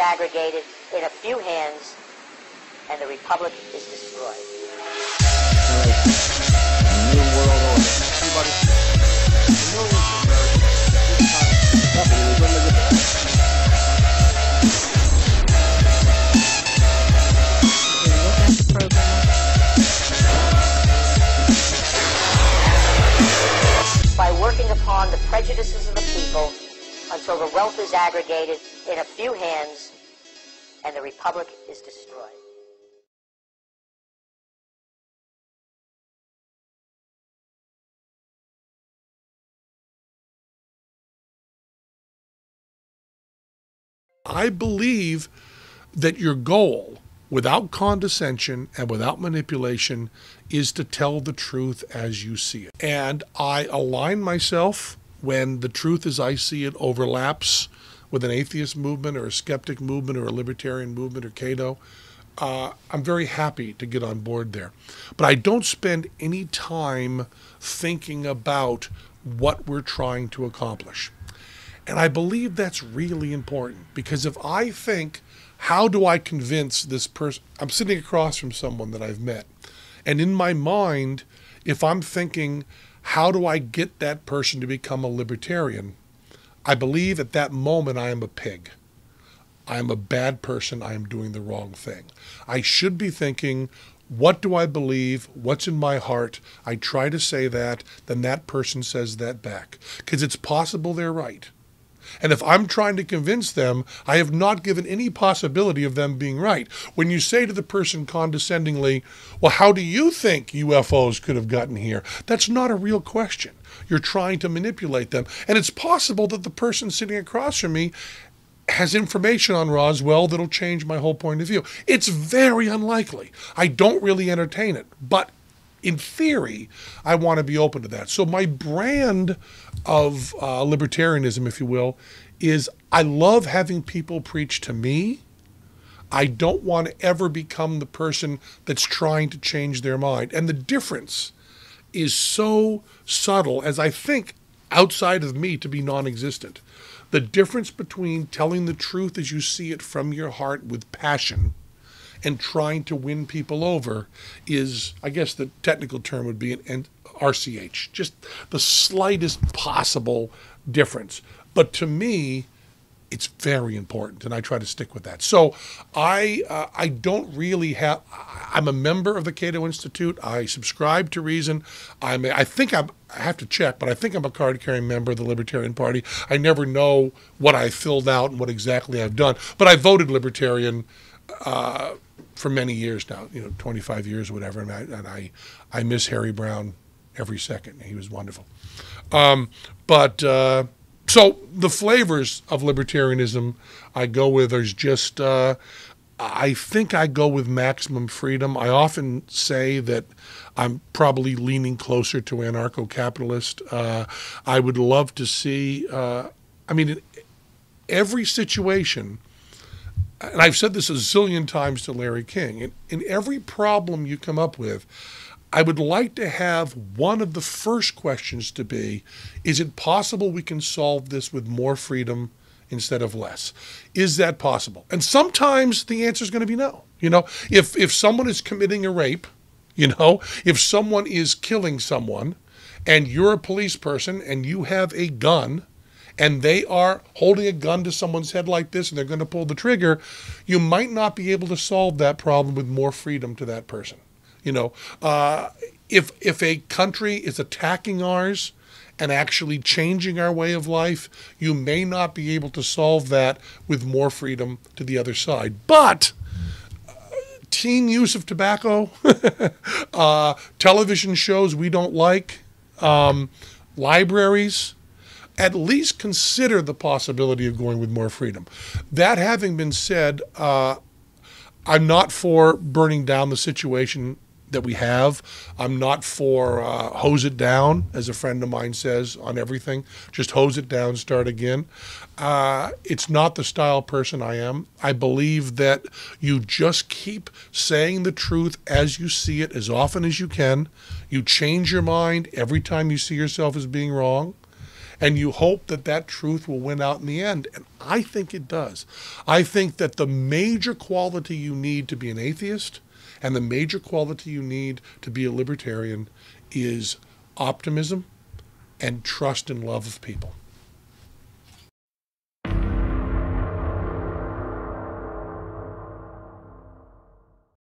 aggregated in a few hands, and the republic is destroyed. New world order. Everybody, millions of By working upon the prejudices of the people until the wealth is aggregated in a few hands and the republic is destroyed. I believe that your goal, without condescension and without manipulation, is to tell the truth as you see it. And I align myself when the truth as I see it overlaps with an atheist movement or a skeptic movement or a libertarian movement or Cato. I'm very happy to get on board there. But I don't spend any time thinking about what we're trying to accomplish. And I believe that's really important, because if I think, how do I convince this person? I'm sitting across from someone that I've met. And in my mind, if I'm thinking, how do I get that person to become a libertarian? I believe at that moment I am a pig. I am a bad person. I am doing the wrong thing. I should be thinking, what do I believe? What's in my heart? I try to say that, then that person says that back. Because it's possible they're right. And if I'm trying to convince them, I have not given any possibility of them being right. When you say to the person condescendingly, well, how do you think UFOs could have gotten here? That's not a real question. You're trying to manipulate them. And it's possible that the person sitting across from me has information on Roswell that'll change my whole point of view. It's very unlikely. I don't really entertain it. But in theory, I want to be open to that. So my brand of libertarianism, if you will, is I love having people preach to me. I don't want to ever become the person that's trying to change their mind. And the difference is so subtle as I think outside of me to be non-existent. The difference between telling the truth as you see it from your heart with passion and trying to win people over is, I guess the technical term would be an RCH, just the slightest possible difference. But to me, it's very important, and I try to stick with that. So I don't really have, I'm a member of the Cato Institute. I subscribe to Reason. I have to check, but I think I'm a card-carrying member of the Libertarian Party. I never know what I filled out and what exactly I've done, but I voted Libertarian for many years now, 25 years or whatever, and I miss Harry Brown every second. He was wonderful. So the flavors of libertarianism I go with is just, I think I go with maximum freedom. I often say that I'm probably leaning closer to anarcho-capitalist. I would love to see, in every situation, and I've said this a zillion times to Larry King, in every problem you come up with, I would like to have one of the first questions to be, is it possible we can solve this with more freedom instead of less? Is that possible? And sometimes the answer is going to be no. If someone is committing a rape, if someone is killing someone and you're a police person and you have a gun and they are holding a gun to someone's head like this and they're going to pull the trigger, you might not be able to solve that problem with more freedom to that person. If a country is attacking ours and actually changing our way of life, you may not be able to solve that with more freedom to the other side. But teen use of tobacco, television shows we don't like, libraries, at least consider the possibility of going with more freedom. That having been said, I'm not for burning down the situation that we have. I'm not for hose it down, as a friend of mine says, on everything. Just hose it down, start again. It's not the style person I am. I believe that you just keep saying the truth as you see it as often as you can. You change your mind every time you see yourself as being wrong. And you hope that that truth will win out in the end. And I think it does. I think that the major quality you need to be an atheist and the major quality you need to be a libertarian is optimism and trust and love of people.